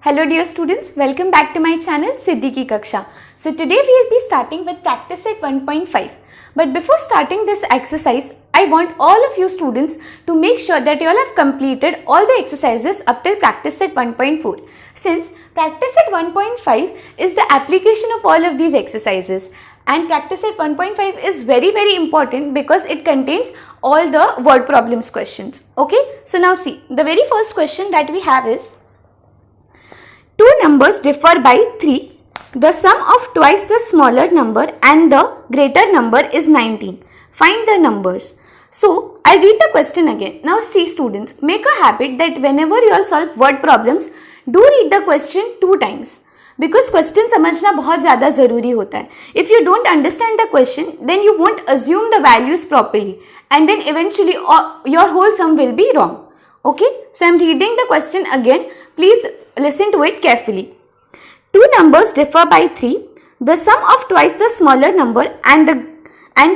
Hello dear students, welcome back to my channel Siddhi Ki Kaksha. So today we will be starting with practice set 1.5. But before starting this exercise, I want all of you students to make sure that you all have completed all the exercises up till practice set 1.4. Since practice set 1.5 is the application of all of these exercises. And practice set 1.5 is very important because it contains all the word problems questions. Okay, so now see, the very first question that we have is, two numbers differ by 3. The sum of twice the smaller number and the greater number is 19. Find the numbers. So, I'll read the question again. Now see students, make a habit that whenever you all solve word problems, do read the question 2 times. Because question समझना बहुत ज़्यादा ज़रूरी होता है. If you don't understand the question, then you won't assume the values properly. And then eventually your whole sum will be wrong. Okay? So, I'm reading the question again. Please listen to it carefully. Two numbers differ by 3. The sum of twice the smaller number and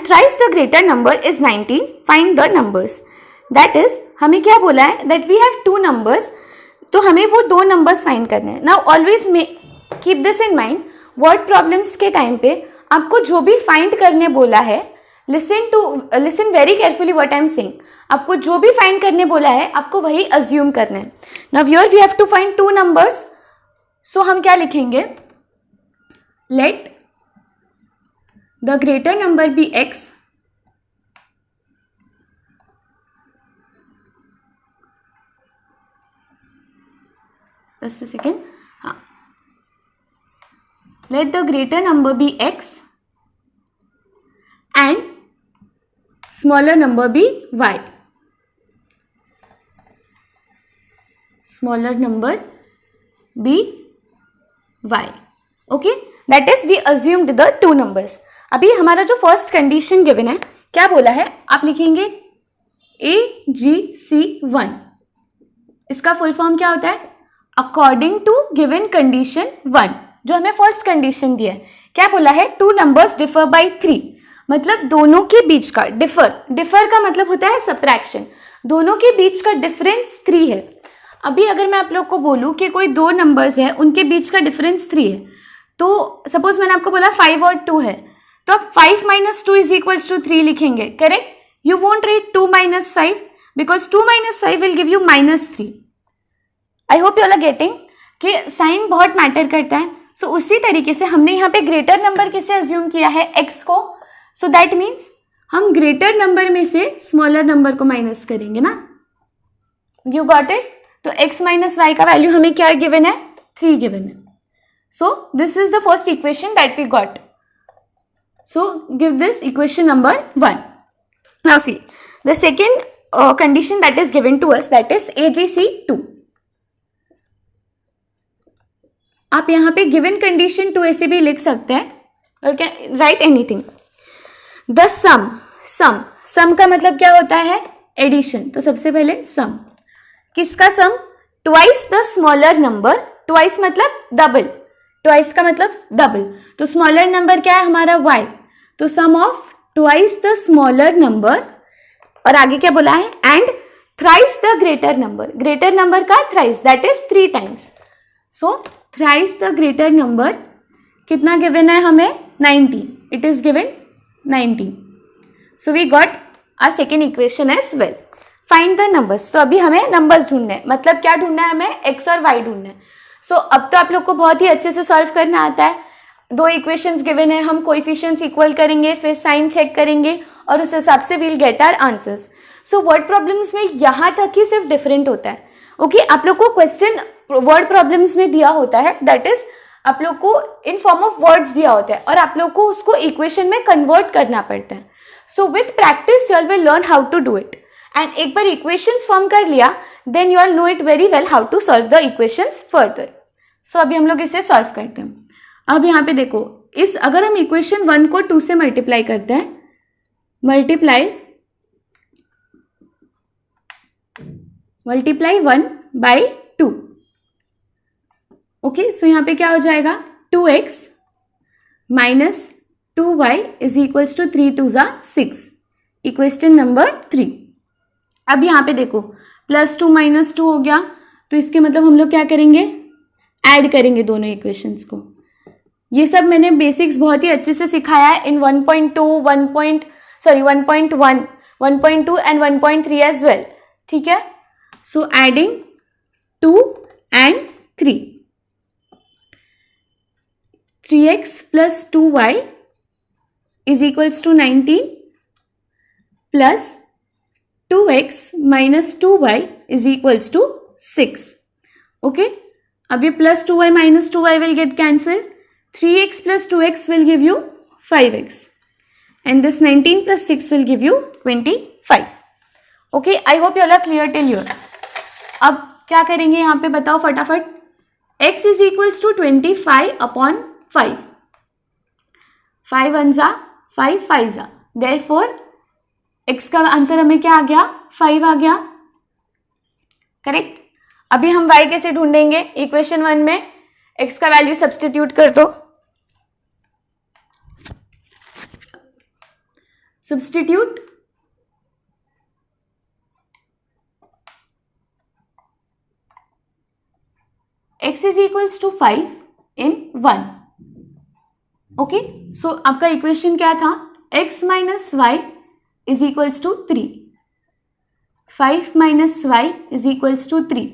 thrice the greater number is 19. Find the numbers. That is, हमें क्या बोला है? That we have two numbers. तो हमें वो 2 numbers find करने हैं. Now always keep this in mind. Word problems के टाइम पे आपको जो भी find करने बोला है, listen very carefully what I am saying. आपको जो भी फाइंड करने बोला है आपको वही अज्यूम करना है. Now here we have to find 2 numbers. So हम क्या लिखेंगे? Let the greater number be x just a second. हाँ, let the greater number be x and smaller number be y. Smaller number be y. Okay, that is we assumed the 2 numbers. अभी हमारा जो first condition given है, क्या बोला है? आप लिखेंगे AGC1. इसका फुल फॉर्म क्या होता है? According to given condition 1. जो हमें फर्स्ट कंडीशन दिया है, क्या बोला है? 2 numbers differ by 3. मतलब दोनों के बीच का डिफर का मतलब होता है सब्ट्रैक्शन. दोनों के बीच का डिफरेंस 3 है. अभी अगर मैं आप लोग को बोलूँ कि कोई 2 नंबर्स हैं, उनके बीच का डिफरेंस 3 है, तो सपोज मैंने आपको बोला 5 और 2 है, तो आप 5 - 2 = 3 लिखेंगे. Correct? You won't write 2 - 5 because 2 - 5 will give you -3. I hope you are getting कि साइन बहुत मैटर करता है. सो उसी तरीके से हमने यहाँ पे ग्रेटर नंबर किसे अज्यूम किया है? x को. सो दैट मीन्स हम ग्रेटर नंबर में से स्मॉलर नंबर को माइनस करेंगे ना. You got it? तो x - y का वैल्यू हमें क्या गिवन है? 3 गिवन है. So this is the first equation that we got. So give this equation number 1. Now see the second condition that is given to us, that is AGC2. आप यहाँ पे given condition 2 ऐसे भी लिख सकते हैं, और क्या राइट एनीथिंग. द सम का मतलब क्या होता है? एडिशन. तो सबसे पहले सम. किसका sum? Twice the smaller number. Twice मतलब डबल. ट्वाइस का मतलब डबल. तो स्मॉलर नंबर क्या है हमारा? y. तो sum of twice the smaller number, और आगे क्या बोला है? And thrice the greater number. Greater number का thrice, that is 3 times. So thrice the greater number कितना गिवन है हमें? 19. It is given 19. So we got our second equation as well. Find the numbers. तो अभी हमें numbers ढूंढने हैं, मतलब क्या ढूंढना है हमें? x और y ढूंढना है. सो अब तो आप लोग को बहुत ही अच्छे से सॉल्व करना आता है. 2 इक्वेशंस गिवन है, हम कोएफिशिएंट्स इक्वल करेंगे, फिर साइन चेक करेंगे, और उस हिसाब से we'll get our answers. So word problems में यहाँ तक ही सिर्फ डिफरेंट होता है. ओके, आप लोग को क्वेश्चन वर्ड प्रॉब्लम्स में दिया होता है, दैट इज आप लोग को इन फॉर्म ऑफ वर्ड्स दिया होता है, और आप लोग को उसको इक्वेशन में कन्वर्ट करना पड़ता है. So with practice you will learn how to do it. And एक बार इक्वेशंस फॉर्म कर लिया, then you all know it very well how to solve the equations further. So अभी हम लोग इसे सॉल्व करते हैं. अब यहाँ पे देखो, अगर हम इक्वेशन 1 को 2 से मल्टीप्लाई करते हैं, मल्टीप्लाई 1 by 2. ओके, सो यहाँ पे क्या हो जाएगा? 2x - 2y = 3 2 = 6. Equation number 3. अब यहाँ पे देखो, +2 - 2 हो गया, तो इसके मतलब हम लोग क्या करेंगे? ऐड करेंगे दोनों इक्वेशंस को। ये सब मैंने बेसिक्स बहुत ही अच्छे से सिखाया है इन 1.2, 1.1, 1.2 एंड 1.3 एज वेल, ठीक है। So adding 2 and 3, 3x plus 2y is equals to 19 plus 2x minus 2y is equals to 6. Okay, अब ये plus 2y minus 2y will get cancelled. 3x plus 2x will give you 5x and this 19 plus 6 will give you 25. Okay, I hope you all are clear till here. अब क्या करेंगे यहाँ पे बताओ फटाफट। x is equals to 25 upon 5. 5 1 जा 5 5 जा, therefore x का आंसर हमें क्या आ गया, 5 आ गया, करेक्ट। अभी हम y कैसे ढूंढेंगे, इक्वेशन 1 में x का वैल्यू सब्स्टिट्यूट कर दो, substitute x is equals to 5 in 1. Okay, so आपका इक्वेशन क्या था, x minus y is equals to 3, 5 minus y is equals to 3,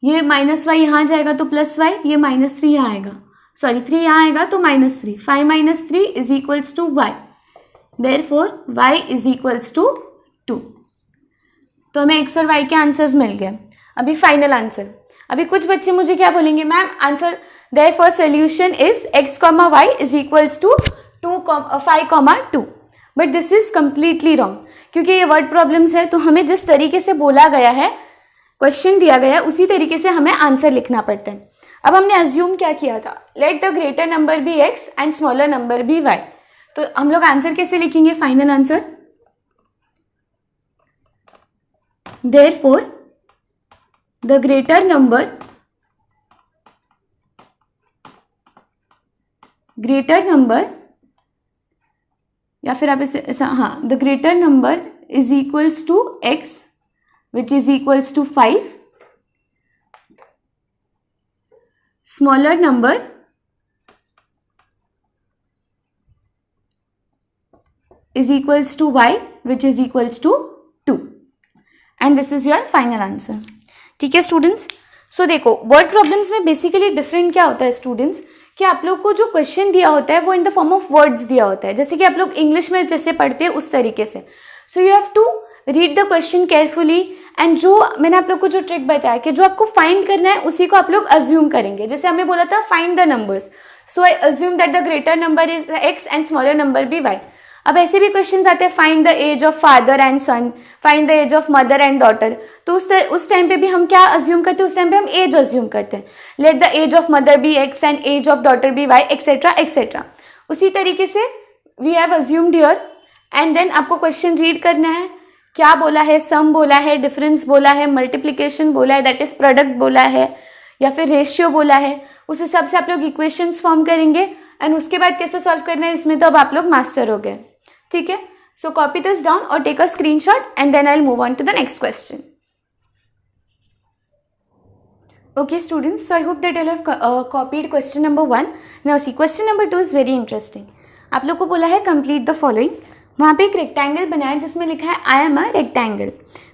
ये माइनस वाई यहाँ जाएगा तो प्लस वाई, ये माइनस 3 यहाँ आएगा, सॉरी 3 यहाँ आएगा तो minus 3, 5 minus 3 is equals to y, therefore y is equals to 2। तो हमें एक्स और वाई के आंसर्स मिल गए। अभी फाइनल आंसर, अभी कुछ बच्चे मुझे क्या बोलेंगे, ma'am answer therefore solution is x comma y is equals to 5 2, but this is completely wrong, क्योंकि ये वर्ड प्रॉब्लम्स है तो हमें जिस तरीके से बोला गया है, क्वेश्चन दिया गया है, उसी तरीके से हमें आंसर लिखना पड़ता है। अब हमने अज्यूम क्या किया था, let the greater number be x and smaller number be y, तो हम लोग आंसर कैसे लिखेंगे, final answer, therefore the greater number या फिर आप इसे ऐसा, हाँ, the greater number is equals to x which is equals to 5, smaller number is equals to y which is equals to 2 and this is your final answer. ठीक है students, so देखो word problems में basically different क्या होता है students, कि आप लोग को जो क्वेश्चन दिया होता है वो in the form of words दिया होता है, जैसे कि आप लोग इंग्लिश में जैसे पढ़ते हैं उस तरीके से। So you have to read the question carefully and जो मैंने आप लोग को जो ट्रिक बताया कि जो आपको फाइंड करना है उसी को आप लोग अज्यूम करेंगे। जैसे हमें बोला था find the numbers, so I assume that the greater number is x and smaller number be y. अब ऐसे भी क्वेश्चन आते हैं find the age of father and son, find the age of mother and daughter, तो उस time पे भी हम क्या अज्यूम करते हैं, उस टाइम पे हम एज अज्यूम करते हैं, let the age of mother be x and age of daughter be y etcetera etcetera. उसी तरीके से we have assumed here and then आपको क्वेश्चन रीड करना है, क्या बोला है, सम बोला है, डिफरेंस बोला है, मल्टीप्लीकेशन बोला है, दैट इज प्रोडक्ट बोला है, या फिर रेशियो बोला है, उस हिसाब से आप लोग इक्वेशंस फॉर्म करेंगे एंड उसके बाद कैसे सॉल्व करना है इसमें तो अब आप लोग मास्टर हो गए। ठीक है, सो कॉपी दिस डाउन और take a screenshot and then I will move on to the next question. Okay students, so I hope that you have copied question number 1. Now see question number 2 is very interesting. आप लोग को बोला है complete the following. वहाँ पे एक rectangle बनाया है जिसमें लिखा है I am a rectangle.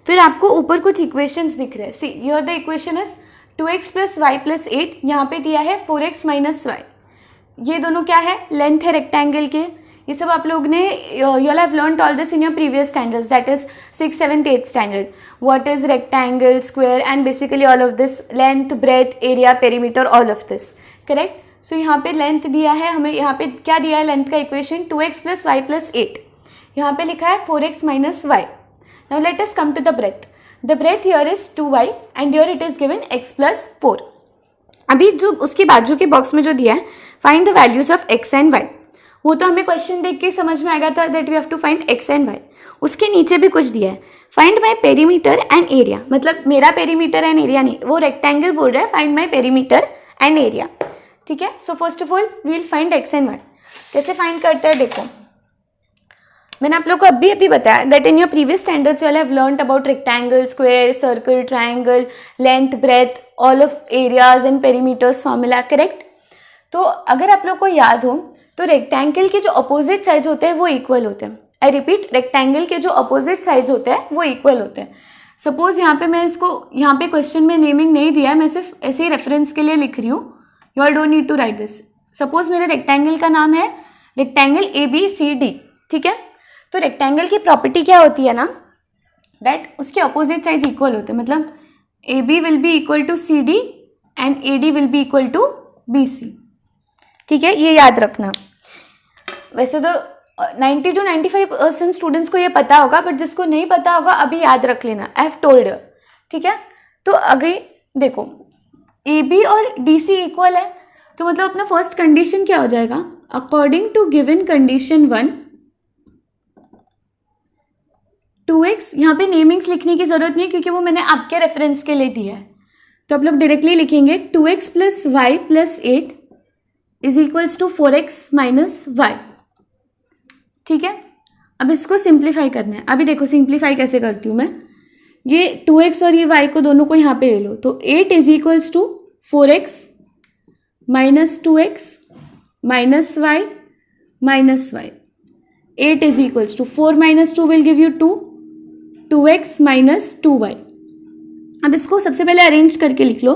फिर आपको ऊपर कुछ इक्वेशंस दिख रहे हैं। See here the equation is 2x plus y plus 8. यहाँ पे दिया है 4x minus y. ये दोनों क्या है, लेंथ है रेक्टेंगल के। ये सब आप लोग ने you'll have learned all this in your previous standards, that is 6th, 7th, 8th standard. What is rectangle, square and basically all of this, length, breadth, area, perimeter, all of this, correct? So यहाँ पे length दिया है हमें, यहाँ पे क्या दिया है लेंथ का equation 2x plus y plus 8, यहाँ पे लिखा है 4x minus y. Now let us come to the breadth. The breadth here is 2y and here it is given x plus 4. अभी जो उसके बाजू के बॉक्स में जो दिया है find the values of x and y, वो तो हमें क्वेश्चन देख के समझ में आएगा था that we have to find x and y. उसके नीचे भी कुछ दिया है, find my perimeter and area, मतलब मेरा पेरीमीटर एंड एरिया नहीं, वो रेक्टेंगल बोल रहा है find my perimeter and area. ठीक है, so first of all we will find x and y. कैसे फाइंड करते हैं देखो, मैंने आप लोग को अभी बताया that in your previous standards you have learned about rectangle, square, circle, triangle, length, breadth, all of areas and perimeters formula, correct. तो अगर आप लोग को याद हो तो रेक्टेंगल के जो अपोजिट साइड होते हैं वो इक्वल होते हैं। आई रिपीट, रेक्टेंगल के जो अपोजिट साइड होते हैं वो इक्वल होते हैं। सपोज यहाँ पे मैं इसको, यहाँ पे क्वेश्चन में नेमिंग नहीं दिया है, मैं सिर्फ ऐसे ही रेफरेंस के लिए लिख रही हूँ, you all don't need to write this. Suppose मेरे रेक्टेंगल का नाम है रेक्टेंगल ABCD, ठीक है। तो रेक्टेंगल की प्रॉपर्टी क्या होती है ना, दैट उसके अपोजिट साइड इक्वल होते हैं, मतलब AB will be equal to CD and AD will be equal to BC, ठीक है, ये याद रखना। वैसे तो 90 to 95% स्टूडेंट्स को ये पता होगा, बट जिसको नहीं पता होगा अभी याद रख लेना, आई हैव टोल्ड, ठीक है। तो अगर देखो AB और DC इक्वल है तो मतलब अपना फर्स्ट कंडीशन क्या हो जाएगा, according to given condition 1 2x, यहाँ पे नेमिंग्स लिखने की जरूरत नहीं है क्योंकि वो मैंने आपके रेफरेंस के लिए दिया है, तो आप लोग डायरेक्टली लिखेंगे 2x plus y plus 8 is equals to 4x minus y, ठीक है। अब इसको सिंप्लीफाई करना है। अभी देखो सिंप्लीफाई कैसे करती हूँ मैं, ये 2x और ये y को दोनों को यहाँ पे ले लो, तो 8 is equals to 4x minus 2x minus y minus y, 8 is equals to 4 minus 2 will give you 2, 2x minus 2y। अब इसको सबसे पहले अरेंज करके लिख लो,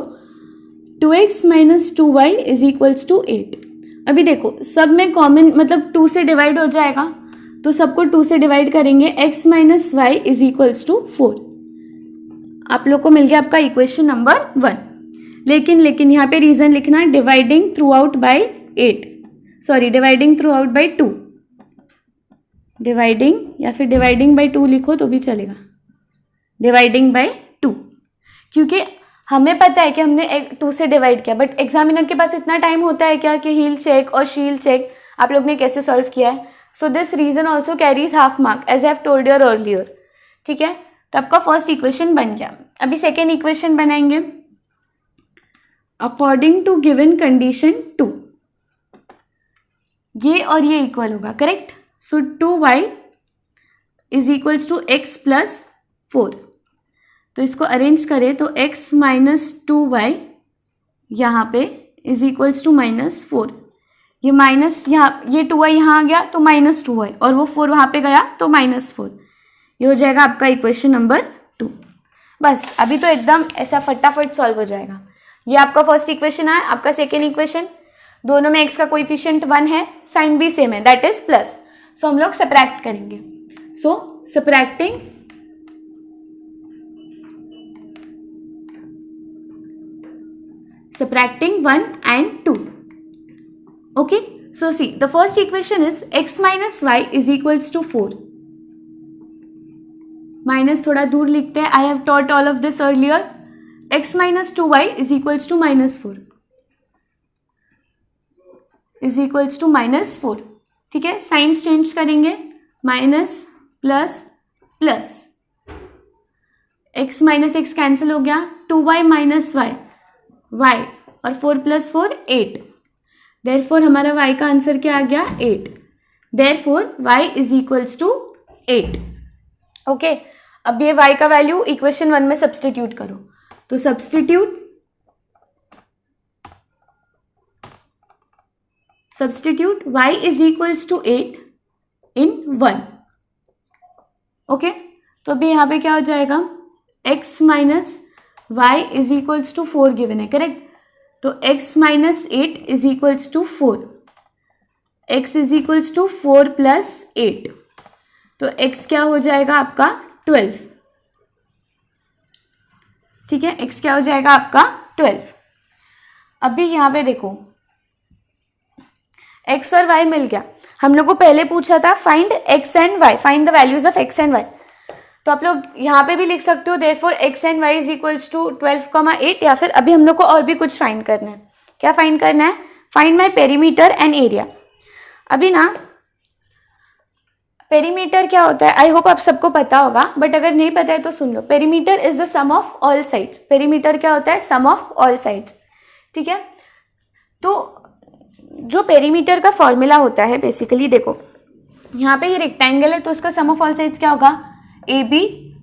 2x minus 2y is equals to 8। अभी देखो सब में कॉमन मतलब 2 से डिवाइड हो जाएगा, तो सबको 2 से डिवाइड करेंगे, x minus y is equals to 4। आप लोग को मिल गया आपका इक्वेशन नंबर 1। लेकिन यहाँ पे रीजन लिखना, dividing through out by 8, sorry dividing through out by 2, dividing या फिर डिवाइडिंग बाई 2 लिखो तो भी चलेगा, डिवाइडिंग बाई 2, क्योंकि हमें पता है कि हमने 2 से डिवाइड किया, बट एग्जामिनर के पास इतना टाइम होता है क्या कि हील चेक और शील चेक आप लोग ने कैसे सॉल्व किया है। So this reason also carries half mark as I have told your earlier, ठीक है। तो आपका फर्स्ट इक्वेशन बन गया। अभी सेकेंड इक्वेशन बनाएंगे, अकॉर्डिंग टू गिवन कंडीशन 2, ये और ये इक्वल होगा, correct. So 2y is equals to x plus 4, तो इसको अरेंज करें तो x माइनस 2y यहाँ पे इज इक्वल्स टू माइनस 4, ये माइनस यहाँ, ये 2y यहाँ आ गया तो माइनस 2y, और वो 4 वहाँ पे गया तो माइनस 4, ये हो जाएगा आपका इक्वेशन नंबर 2। बस अभी तो एकदम ऐसा फटाफट सॉल्व हो जाएगा। ये आपका फर्स्ट इक्वेशन है, आपका सेकेंड इक्वेशन, दोनों में x का कोएफिशिएंट 1 है, साइन भी सेम है, दैट इज प्लस। सो हम लोग सब्ट्रैक्ट करेंगे, सो subtracting subtracting 1 and 2. Okay, so see the first equation is x minus y is equals to 4. Minus थोड़ा दूर लिखते हैं, I have taught all of this earlier. x minus 2y is equals to minus 4 is equals to minus 4, ठीक है। Signs change करेंगे, minus plus plus, x minus x cancel हो गया, 2y minus y, y और 4 plus 4 8, therefore हमारा y का answer क्या आ गया 8, therefore y is equals to 8। Okay, अब ये y का वैल्यू इक्वेशन 1 में सब्सटीट्यूट करो, तो substitute y is equals to 8 in 1। Okay, तो अभी यहाँ पे क्या हो जाएगा, x minus y is equals to 4 given है, करेक्ट। तो x minus 8 is equals to 4, x is equals to 4 plus 8, तो x क्या हो जाएगा आपका 12, ठीक है। x क्या हो जाएगा आपका 12। अभी यहाँ पे देखो x और y मिल गया, हम लोग को पहले पूछा था find x and y, find the values of x and y, तो आप लोग यहाँ पे भी लिख सकते हो therefore x and y is equals to 12,8, या फिर अभी हम लोग को और भी कुछ फाइंड करना है। क्या फाइंड करना है, find my perimeter and area. अभी ना पेरीमीटर क्या होता है, आई होप आप सबको पता होगा, बट अगर नहीं पता है तो सुन लो। Perimeter is the sum of all sides, perimeter क्या होता है, सम ऑफ ऑल साइड्स, ठीक है। तो जो पेरीमीटर का फॉर्मूला होता है बेसिकली, देखो यहाँ पे ये रेक्टेंगल है तो इसका सम ऑफ ऑल साइड्स क्या होगा, AB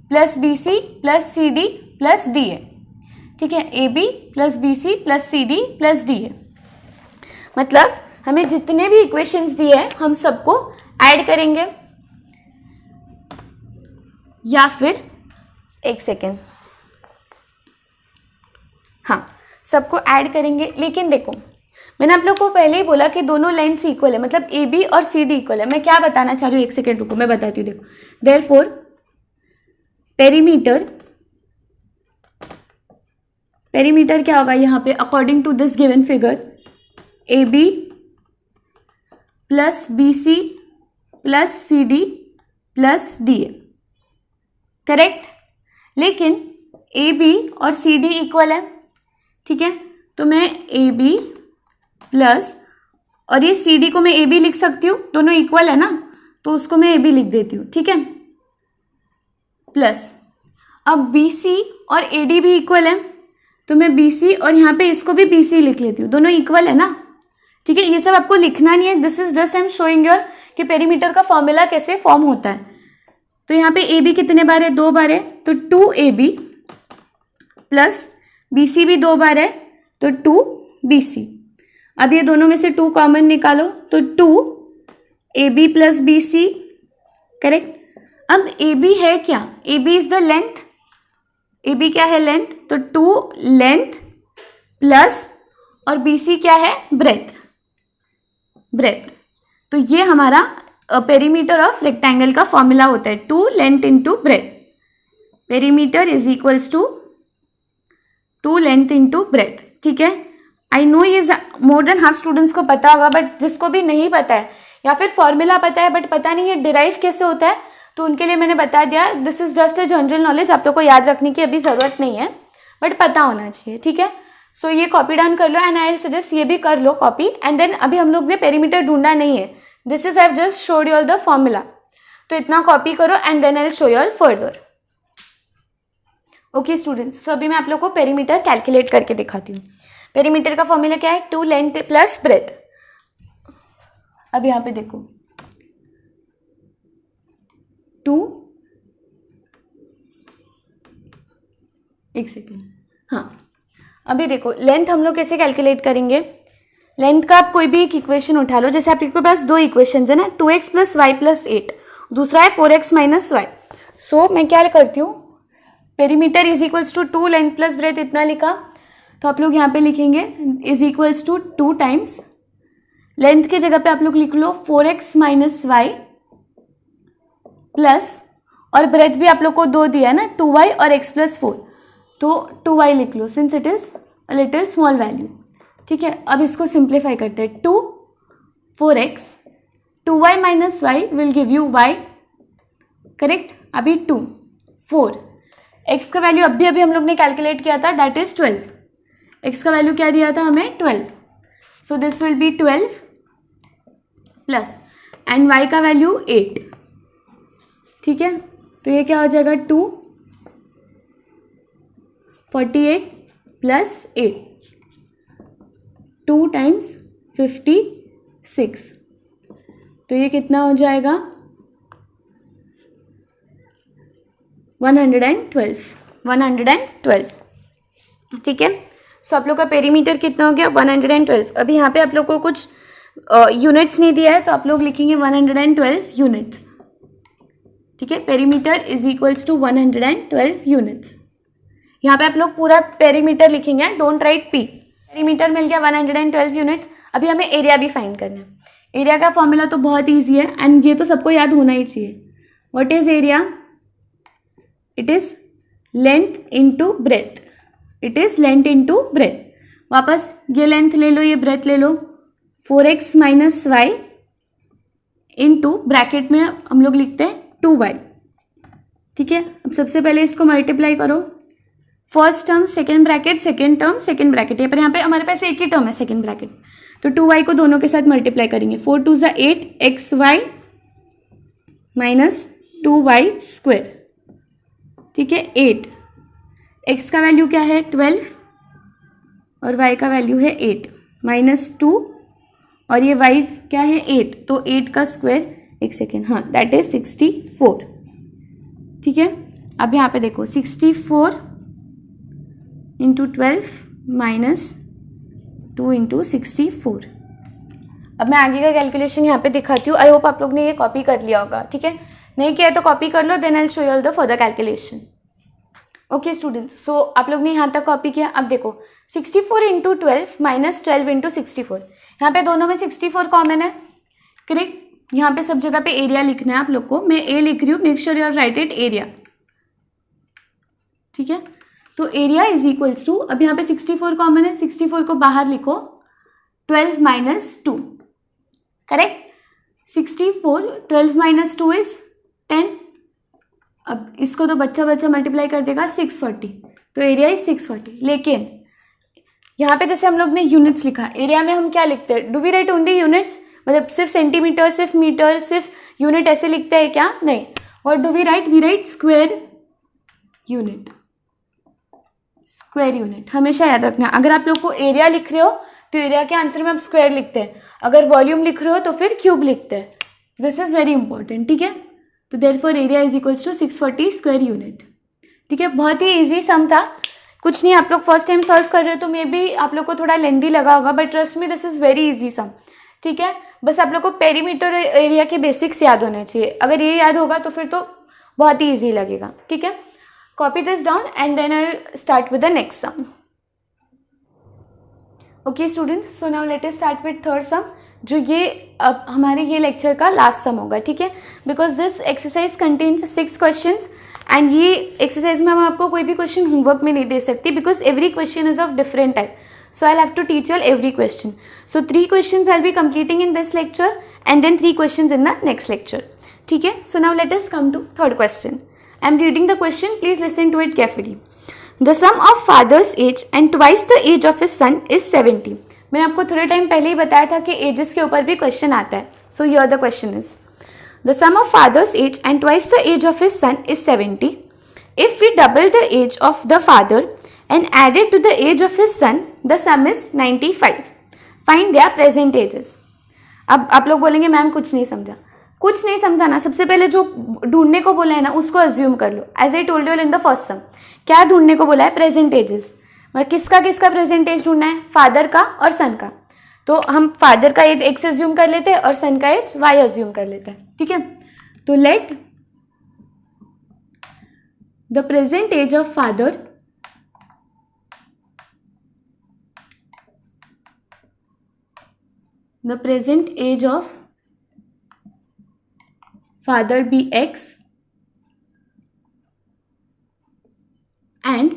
plus BC plus CD plus DA, ठीक है, A B plus B C plus C D plus D A. मतलब हमें जितने भी इक्वेशंस दिए हैं हम सबको ऐड करेंगे, या फिर एक सेकेंड, हाँ सबको ऐड करेंगे। लेकिन देखो मैंने आप लोग को पहले ही बोला कि दोनों लाइन्स इक्वल है, मतलब ए बी और सी डी इक्वल है। मैं क्या बताना चाह रही हूँ, एक सेकेंड रुको मैं बताती हूँ। देखो देयरफॉर पेरीमीटर क्या होगा यहाँ पे, according to this given figure, A B plus B C plus C D plus D A, correct. लेकिन ए बी और सी डी इक्वल है, ठीक है, तो मैं ए बी प्लस, और ये सी डी को मैं ए बी लिख सकती हूँ, दोनों इक्वल है ना, तो उसको मैं ए बी लिख देती हूँ, ठीक है, प्लस अब बी सी और ए डी भी इक्वल है, तो मैं बी सी और यहाँ पे इसको भी बी सी लिख लेती हूँ, दोनों इक्वल है ना, ठीक है। ये सब आपको लिखना नहीं है, this is just I am showing your कि पेरीमीटर का फॉर्मूला कैसे फॉर्म होता है। तो यहाँ पे ए बी कितने बार है, 2 बार है, तो 2 A B plus B C भी 2 बार है, तो 2 बी सी। अब ये दोनों में से 2 कॉमन निकालो, तो 2 A B plus B C, correct. अब ए बी है क्या, A B is the length, A B क्या है लेंथ, तो 2 लेंथ प्लस, और बी सी क्या है ब्रेथ, तो ये हमारा पेरीमीटर ऑफ रेक्टेंगल का फॉर्मूला होता है, 2 length into breadth. Perimeter is equals to 2 length into breadth, ठीक है। आई नो ये मोर देन हाफ स्टूडेंट्स को पता होगा, बट जिसको भी नहीं पता है या फिर फॉर्मूला पता है बट पता नहीं ये डिराइव कैसे होता है, तो उनके लिए मैंने बता दिया, this is just a general knowledge, आप लोग को याद रखने की अभी ज़रूरत नहीं है, बट पता होना चाहिए, ठीक है। सो ये कॉपी डाउन कर लो, एंड आई विल सजेस्ट ये भी कर लो कॉपी, एंड देन अभी हम लोग ने पेरीमीटर ढूंढा नहीं है, this is I have just showed you all the formula, तो इतना कॉपी करो and then I will show you all further. Okay students, so अभी मैं आप लोग को पेरीमीटर कैलकुलेट करके दिखाती हूँ। पेरीमीटर का फॉर्मूला क्या है, 2 लेंथ प्लस ब्रेथ। अब यहाँ पे देखो 2, एक सेकेंड, हाँ अभी देखो लेंथ हम लोग कैसे कैलकुलेट करेंगे। लेंथ का आप कोई भी एक इक्वेशन उठा लो, जैसे आपके पास 2 इक्वेशन है ना, 2x प्लस वाई प्लस 8, दूसरा है 4x माइनस वाई। सो मैं क्या करती हूँ, perimeter is equals to 2 length plus breadth इतना लिखा, तो आप लोग यहाँ पे लिखेंगे is equals to 2 times length के जगह पे आप लोग लिख लो 4x माइनस वाई प्लस, और ब्रेथ भी आप लोग को 2 दिया है ना, 2y और x प्लस 4, तो 2y लिख लो since it is a little small value, ठीक है। अब इसको सिंप्लीफाई करते हैं, 2 4x 2y minus y will give you y, correct. अभी 2 4 x का वैल्यू अभी हम लोग ने कैलकुलेट किया था, दैट इज 12, x का वैल्यू क्या दिया था हमें 12, so this will be 12 plus, and y का वैल्यू 8, ठीक है। तो ये क्या हो जाएगा 2 48 प्लस 8, 2 टाइम्स 56, तो ये कितना हो जाएगा 112, ठीक है। सो आप लोग का पेरीमीटर कितना हो गया 112। अभी यहाँ पे आप लोग को कुछ यूनिट्स नहीं दिया है, तो आप लोग लिखेंगे 112 यूनिट्स, ठीक है। Perimeter is equals to 112 units. यहाँ पे आप लोग पूरा पेरीमीटर लिखेंगे, डोंट राइट पी। पेरीमीटर मिल गया 112 यूनिट्स। अभी हमें एरिया भी फाइंड करना है। एरिया का फॉर्मूला तो बहुत ईजी है, एंड ये तो सबको याद होना ही चाहिए। What is area, it is length into breadth, it is length into breadth. वापस ये लेंथ ले लो, ये ब्रेथ ले लो, 4x minus y into bracket में हम लोग लिखते हैं 2y, ठीक है। अब सबसे पहले इसको मल्टीप्लाई करो, first term second bracket, second term second bracket, यहाँ पे हमारे पास एक ही टर्म है सेकेंड ब्रैकेट, तो 2y को दोनों के साथ मल्टीप्लाई करेंगे, 4 2 ज़ा 8 xy माइनस 2y स्क्वायर, ठीक है 8। x का वैल्यू क्या है 12 और y का वैल्यू है 8 माइनस 2, और ये y क्या है 8, तो 8 का स्क्वायर, एक सेकेंड, हाँ दैट इज 64, ठीक है। अब यहाँ पे देखो 64 इंटू 12 माइनस 2 इंटू 64। अब मैं आगे का कैलकुलेशन यहाँ पे दिखाती हूँ। आई होप आप लोग ने ये कॉपी कर लिया होगा, ठीक है। नहीं किया तो कॉपी कर लो, then I will show you the further calculation. Okay students, so आप लोग ने यहाँ तक कॉपी किया। अब देखो 64 इंटू 12 माइनस 12 इंटू 64, यहाँ पे दोनों में 64 कॉमन है, करेक्ट। यहाँ पे सब जगह पे एरिया लिखना है आप लोग को। मैं ए लिख रही हूँ, make sure you are write it area, ठीक है। तो एरिया इज इक्वल्स टू, अब यहाँ पे 64 कॉमन है, 64 को बाहर लिखो, 12 माइनस 2, करेक्ट। 64 12 minus 2 is 10। अब इसको तो बच्चा मल्टीप्लाई कर देगा 640, तो एरिया इज 640। लेकिन यहाँ पे जैसे हम लोग ने यूनिट्स लिखा, एरिया में हम क्या लिखते हैं, do we write only units, मतलब सिर्फ सेंटीमीटर, सिर्फ मीटर, सिर्फ यूनिट ऐसे लिखते हैं क्या? नहीं। और do we write square unit, square unit हमेशा याद रखना। अगर आप लोग को एरिया लिख रहे हो तो एरिया के आंसर में आप स्क्वायर लिखते हैं, अगर वॉल्यूम लिख रहे हो तो फिर क्यूब लिखते हैं। दिस इज वेरी इंपॉर्टेंट, ठीक है। तो therefore area is equals to 640 square unit, ठीक है। बहुत ही इजी सम था, कुछ नहीं। आप लोग फर्स्ट टाइम सॉल्व कर रहे हो तो मे बी आप लोग को थोड़ा लेंदी लगा होगा, but trust me this is very easy sum, ठीक है। बस आप लोग को पेरीमीटर एरिया के बेसिक्स याद होने चाहिए। अगर ये याद होगा तो फिर तो बहुत ही ईजी लगेगा, ठीक है। Copy this down and then I will start with the next sum. Okay students, so now let us start with third sum, जो ये अब हमारे ये लेक्चर का लास्ट सम होगा, ठीक है। Because this exercise contains 6 questions and ये एक्सरसाइज में हम आपको कोई भी क्वेश्चन होमवर्क में नहीं दे सकती, because every question is of different type, so I'll have to teach you all every question. So 3 questions I'll be completing in this lecture and then 3 questions in the next lecture, ठीक है। So now let us come to third question. I'm reading the question, please listen to it carefully. The sum of father's age and twice the age of his son is 70. मैंने आपको थोड़े time पहले ही बताया था कि edges के ऊपर भी क्वेश्चन आता है। So here the question is, the sum of father's age and twice the age of his son is 70. If we double the age of the father and added to the age of his son, the sum is 95. Find their present ages. अब आप लोग बोलेंगे ma'am कुछ नहीं समझा। कुछ नहीं समझाना, सबसे पहले जो ढूंढने को बोला है ना उसको अज्यूम कर लो। As I told you in the first sum, क्या ढूंढने को बोला है? Present ages. मतलब किसका प्रेजेंट एज ढूंढना है? फादर का और सन का। तो हम फादर का एज x अज्यूम कर लेते हैं और सन का एज y अज्यूम कर लेते हैं, ठीक है। तो let the present age of father the present age of father be x and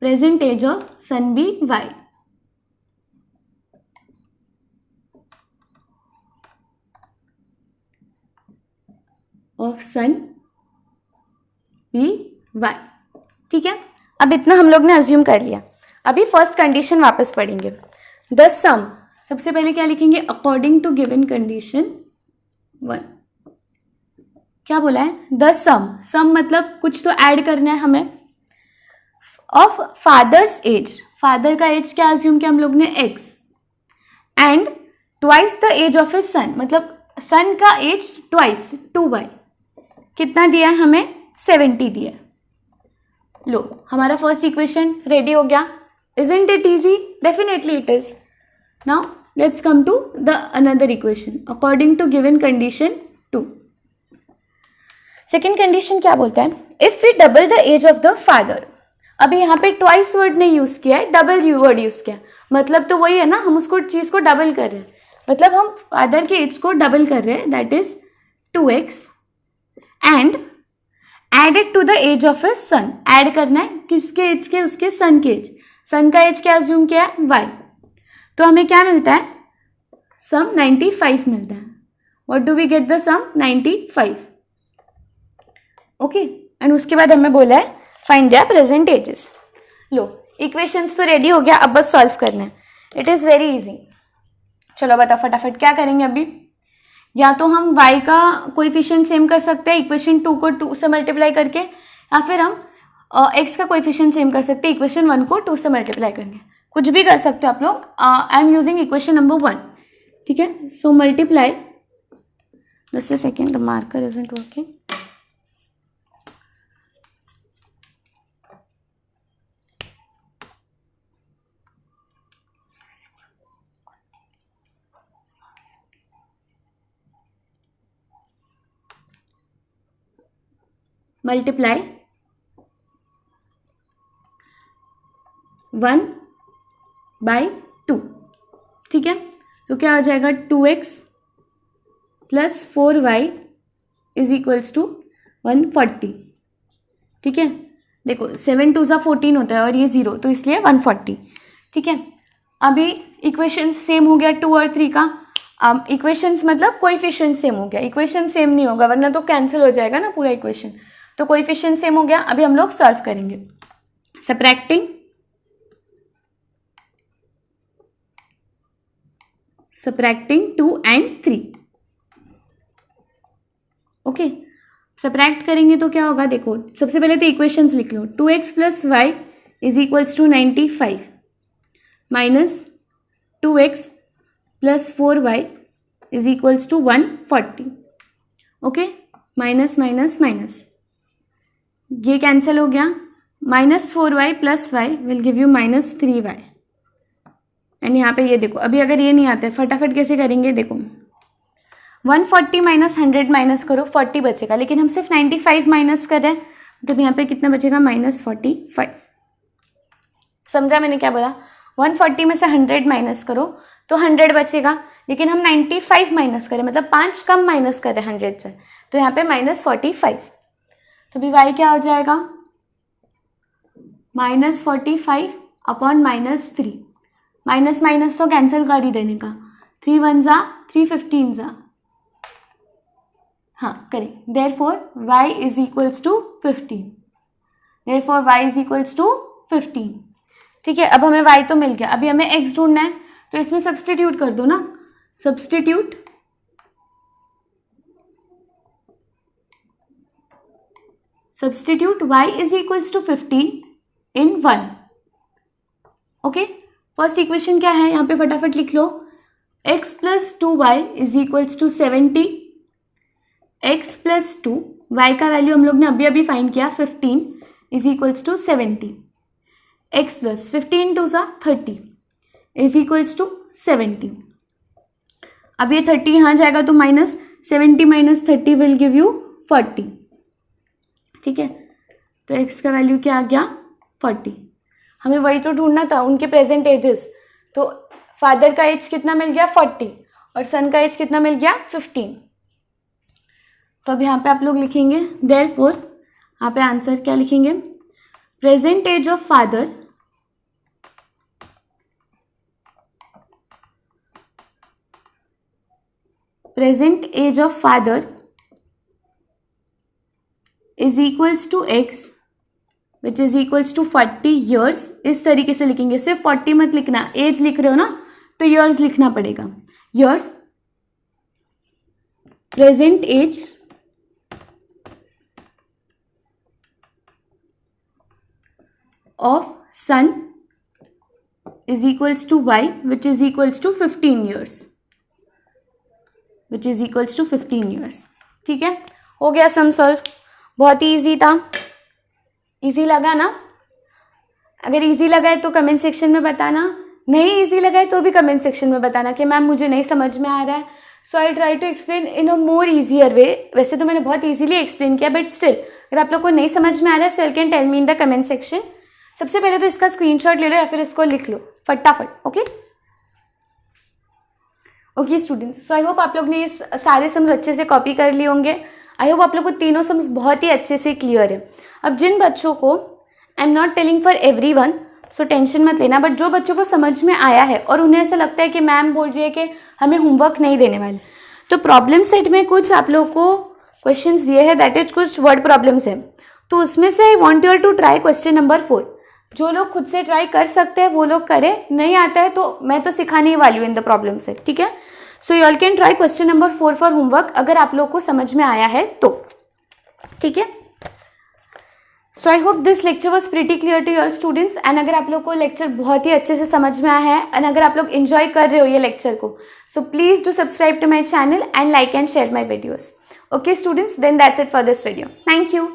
present age of son be y. Of son be y, ठीक है। अब इतना हम लोग ने अज्यूम कर लिया। अभी फर्स्ट कंडीशन वापस पढ़ेंगे। द सम, सबसे पहले क्या लिखेंगे? According to given condition 1। क्या बोला है? द सम मतलब कुछ तो ऐड करना है हमें। ऑफ फादर्स एज, फादर का एज क्या अज्यूम किया हम लोग ने? x and twice the age of his son, मतलब सन का एज ट्वाइस 2y। कितना दिया है हमें? 70 दिया। लो हमारा फर्स्ट इक्वेशन रेडी हो गया। Isn't it easy? Definitely it is. Now let's come to the another equation according to given condition 2. Second condition क्या बोलता है? If we double the age of the father, अभी यहाँ पे twice वर्ड ने use किया है, डबल वर्ड यूज किया, मतलब तो वही है ना, हम उसको चीज को डबल कर रहे हैं, मतलब हम फादर के एज को डबल कर रहे हैं, that is 2x and added to the age of his son. Add करना है किसके एज के? उसके सन के एज। सन का एज क्या अज्यूम किया है? y। तो हमें क्या मिलता है? सम 95 मिलता है। What do we get the sum? 95। Okay, and उसके बाद हमें बोला है फाइंड देयर प्रेजेंट एजेस। लो इक्वेशंस तो रेडी हो गया, अब बस सॉल्व करना है। It is very easy. चलो बता फटाफट क्या करेंगे अभी। या तो हम y का कोएफिशिएंट सेम कर सकते हैं इक्वेशन 2 को 2 से मल्टीप्लाई करके, या फिर हम x का कोएफिशिएंट सेम कर सकते हैं इक्वेशन 1 को 2 से मल्टीप्लाई करके। कुछ भी कर सकते हो आप लोग। I am using equation number 1, ठीक है। So multiply, just a second, the marker isn't working. Multiply 1/2, ठीक है। तो क्या हो जाएगा 2x plus 4y is equals to 140, ठीक है। देखो 7 2 14 होता है और ये 0, तो इसलिए 140, ठीक है। अभी इक्वेशन सेम हो गया 2 और 3 का। इक्वेशंस मतलब कोएफिशिएंट सेम हो गया, इक्वेशन सेम नहीं होगा वरना तो कैंसिल हो जाएगा ना पूरा इक्वेशन, तो कोएफिशिएंट सेम हो गया। अभी हम लोग सॉल्व करेंगे। Subtracting 2 and 3, okay. सब्ट्रैक्ट करेंगे तो क्या होगा, देखो सबसे पहले तो इक्वेशंस लिख लो। 2x plus y is equals to 95 minus 2x plus 4y is equals to 140, okay. Minus minus minus, ये कैंसिल हो गया। Minus 4y plus y will give you minus 3y। And यहाँ पे ये देखो, अभी अगर ये नहीं आता है फटाफट कैसे करेंगे, देखो 140 माइनस 100 माइनस करो 40 बचेगा, लेकिन हम सिर्फ 95 माइनस कर रहे हैं, तो यहाँ पे कितना बचेगा -45। समझा मैंने क्या बोला? 140 में से 100 माइनस करो तो 100 बचेगा, लेकिन हम 95 माइनस करें मतलब 5 कम माइनस कर रहे हैं 100 से, तो यहाँ पे -45। तो भी y क्या हो जाएगा, -45 अपॉन -3। माइनस माइनस तो कैंसिल कर ही देने का, 3 1 जा 3 15 जा, हाँ करें। Therefore y is equals to 15, therefore y is equals to 15, ठीक है। अब हमें y तो मिल गया, अभी हमें x ढूंढना है, तो इसमें सब्स्टिट्यूट कर दो ना। Substitute y is equals to 15 in 1, okay. First equation क्या है, यहाँ पे फटाफट लिख लो। x plus 2y is equals to 70, x plus 2, y का वैल्यू हम लोग ने अभी अभी फाइंड किया 15 is equals to 70, x plus 15 2 सा 30 इज इक्वल्स टू 70। अब ये 30 यहाँ जाएगा तो -70 माइनस 30 विल गिव यू 40, ठीक है। तो x का वैल्यू क्या आ गया 40। हमें वही तो ढूंढना था, उनके प्रेजेंट एजेस। तो फादर का एज कितना मिल गया 40 और सन का एज कितना मिल गया 15। तो अब यहाँ पे आप लोग लिखेंगे देयरफॉर, यहाँ पे आंसर क्या लिखेंगे, present age of father is equals to x which is equals to 40 years. इस तरीके से लिखेंगे, सिर्फ 40 मत लिखना, एज लिख रहे हो ना तो ईयर्स लिखना पड़ेगा। Years, present age of son is equals to y which is equals to 15 years, which is equals to 15 years, ठीक है। हो गया सम सॉल्व, बहुत ही ईजी था। इजी लगा ना? अगर इजी लगा है तो कमेंट सेक्शन में बताना, नहीं इजी लगा है तो भी कमेंट सेक्शन में बताना कि मैम मुझे नहीं समझ में आ रहा है। So I try to explain in a more easier way. वैसे तो मैंने बहुत ईजीली एक्सप्लेन किया, बट स्टिल अगर आप लोग को नहीं समझ में आ रहा है so you can tell me in the comment section. सबसे पहले तो इसका स्क्रीनशॉट ले लो या फिर इसको लिख लो फटाफट, okay students. So I hope आप लोग ने ये सारे सम्स अच्छे से कॉपी कर लिए होंगे। आई होप आप लोग को तीनों सम्स बहुत ही अच्छे से क्लियर है। अब जिन बच्चों को, I am not telling for everyone, so tension मत लेना, बट जो बच्चों को समझ में आया है और उन्हें ऐसा लगता है कि मैम बोल रही है कि हमें होमवर्क नहीं देने वाले, तो प्रॉब्लम सेट में कुछ आप लोग को क्वेश्चंस दिए हैं, दैट इज कुछ वर्ड प्रॉब्लम्स है, तो उसमें से I want your to try question number 4। जो लोग खुद से ट्राई कर सकते हैं वो लोग करें, नहीं आता है तो मैं तो सिखाने ही वाली हूँ इन द प्रॉब्लम सेट, ठीक है। So you all can try question number 4 for homework अगर आप लोग को समझ में आया है तो, ठीक है। So I hope this lecture was pretty clear to your students. And अगर आप लोग को लेक्चर बहुत ही अच्छे से समझ में आया है एंड अगर आप लोग एंजॉय कर रहे हो ये लेक्चर को, so please do subscribe to my channel and like and share my videos. Okay students, then that's it for this video. Thank you.